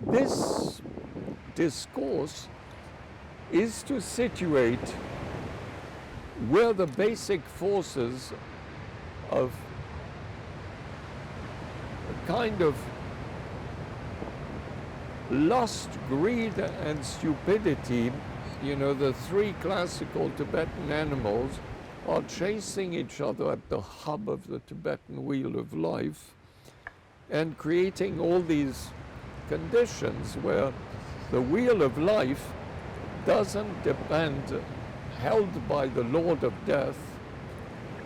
This discourse is to situate where the basic forces of a kind of lust, greed, and stupidity, the three classical Tibetan animals, are chasing each other at the hub of the Tibetan wheel of life and creating all these conditions where the wheel of life doesn't depend, held by the Lord of Death,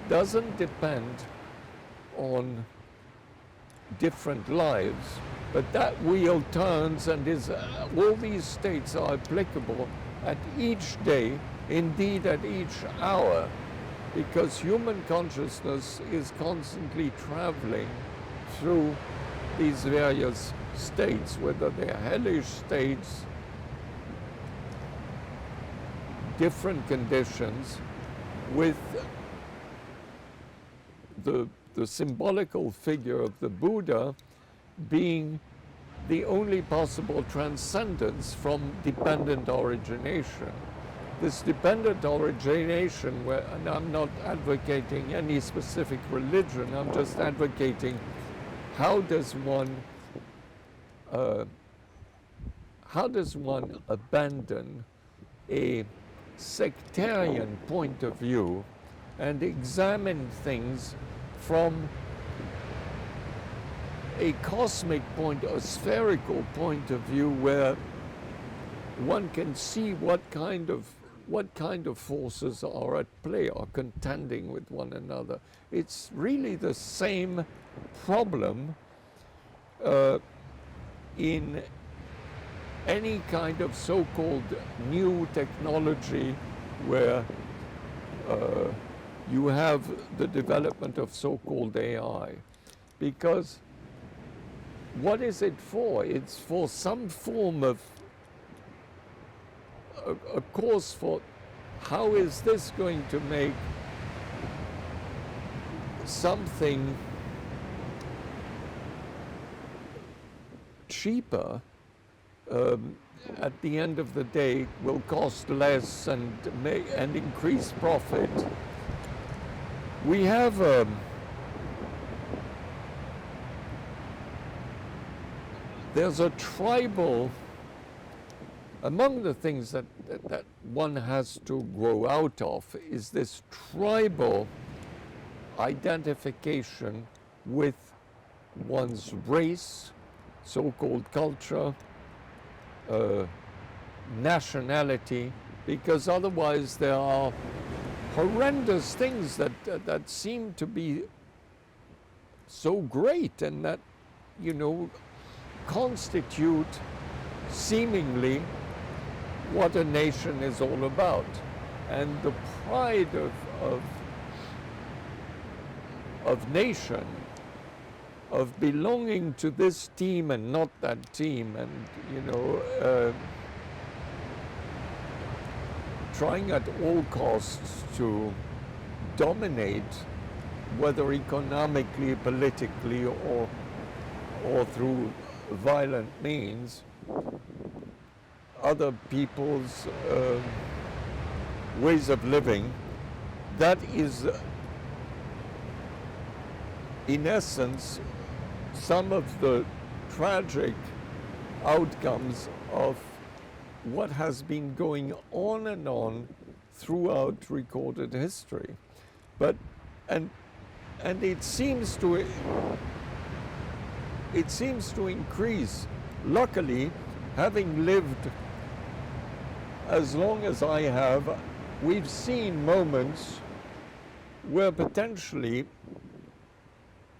doesn't depend on different lives, but that wheel turns and all these states are applicable at each day, indeed at each hour, because human consciousness is constantly traveling through these various states, whether they're hellish states, different conditions, with the symbolical figure of the Buddha being the only possible transcendence from dependent origination. This dependent origination, and I'm not advocating any specific religion, I'm just advocating how does one abandon a sectarian point of view and examine things from a cosmic point, a spherical point of view, where one can see what kind of forces are at play, are contending with one another. It's really the same problem in any kind of so-called new technology where you have the development of so-called AI. Because what is it for? It's for some form of a course for how is this going to make something cheaper, at the end of the day will cost less and increase profit. We have there's a tribal, among the things that one has to grow out of is this tribal identification with one's race, so-called culture, nationality, because otherwise there are horrendous things that seem to be so great and that, constitute seemingly what a nation is all about. And the pride of nation, of belonging to this team and not that team, and trying at all costs to dominate, whether economically, politically, or through violent means, other people's ways of living. That is, in essence, some of the tragic outcomes of what has been going on and on throughout recorded history. But and it seems to increase. Luckily, having lived as long as I have, we've seen moments where potentially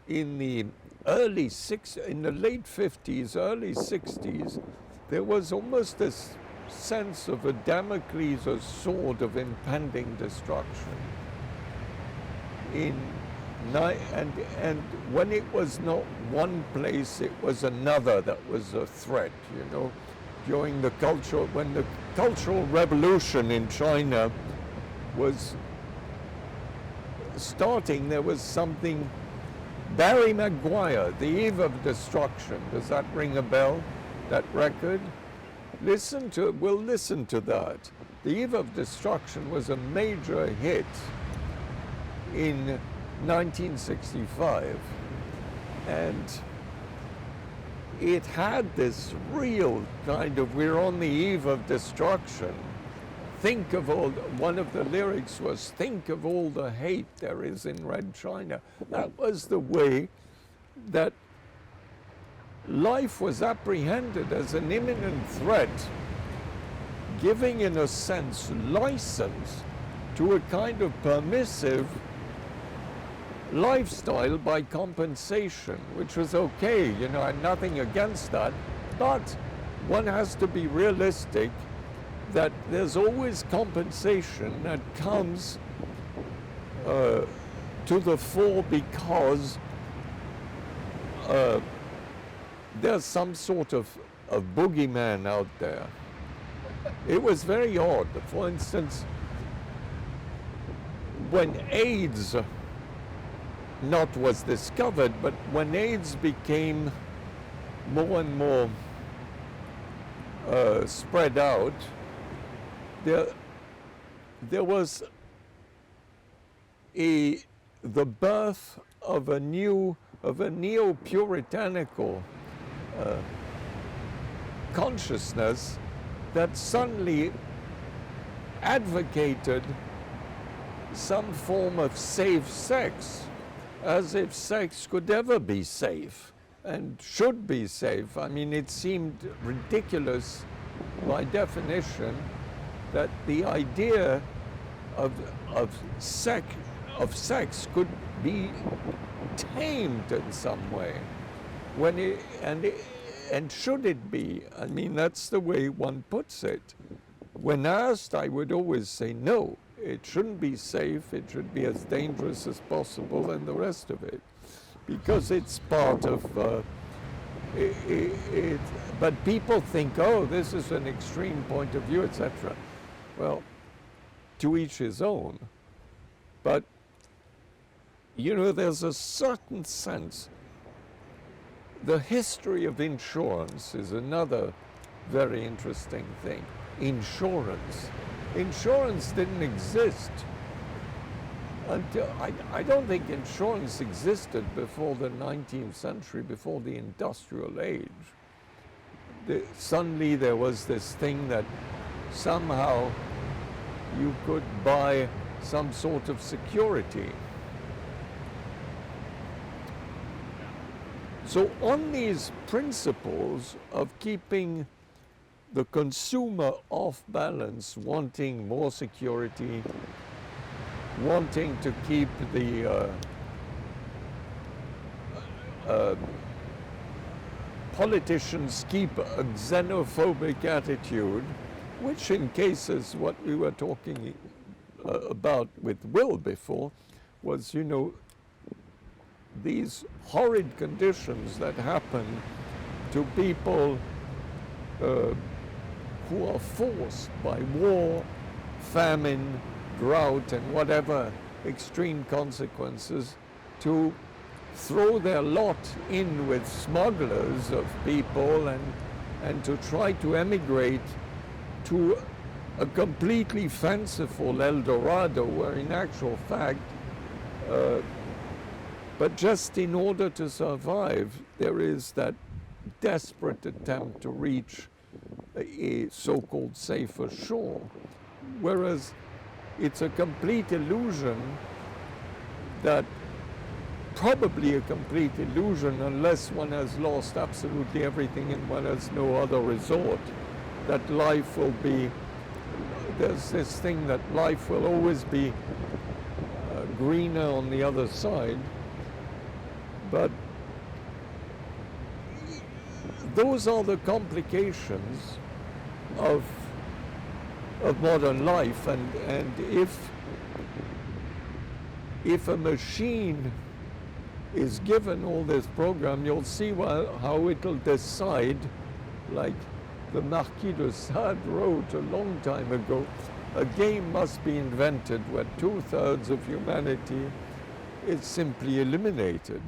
in the late 50s, early 60s, there was almost this sense of a Damocles sword of impending destruction. And when it was not one place, it was another that was a threat, During when the Cultural Revolution in China was starting, there was something, Barry Maguire, The Eve of Destruction, does that ring a bell? that record. We'll listen to that. The Eve of Destruction was a major hit in 1965, and it had this real kind of, we're on the eve of destruction. Think of all, one of the lyrics was, think of all the hate there is in Red China. That was the way that life was apprehended, as an imminent threat, giving in a sense license to a kind of permissive lifestyle by compensation, which was okay, you know, I'm nothing against that, but one has to be realistic that there's always compensation that comes to the fore because there's some sort of boogeyman out there. It was very odd. For instance, when AIDS not was discovered, but when AIDS became more and more spread out, there was the birth of a neo-puritanical consciousness that suddenly advocated some form of safe sex, as if sex could ever be safe and should be safe. I mean, it seemed ridiculous by definition that the idea of sex could be tamed in some way. And should it be? I mean, that's the way one puts it. When asked, I would always say no. It shouldn't be safe, it should be as dangerous as possible, and the rest of it. Because it's part of it. But people think, oh, this is an extreme point of view, etc. Well, to each his own. But, you know, there's a certain sense. The history of insurance is another very interesting thing. Insurance didn't exist until, I don't think insurance existed before the 19th century, before the industrial age. Suddenly there was this thing that somehow you could buy some sort of security. So on these principles of keeping the consumer off balance, wanting more security, wanting to keep the politicians keep a xenophobic attitude, which in cases what we were talking about with Will before was, you know, these horrid conditions that happen to people who are forced by war, famine, drought, and whatever extreme consequences to throw their lot in with smugglers of people and to try to emigrate to a completely fanciful El Dorado, where in actual fact, but just in order to survive, there is that desperate attempt to reach a so-called safer shore. Whereas it's a complete illusion, that probably a complete illusion unless one has lost absolutely everything and one has no other resort, that life will be, there's this thing that life will always be greener on the other side. But those are the complications of modern life, and if a machine is given all this program, you'll see how it'll decide, like the Marquis de Sade wrote a long time ago, a game must be invented where 2/3 of humanity is simply eliminated.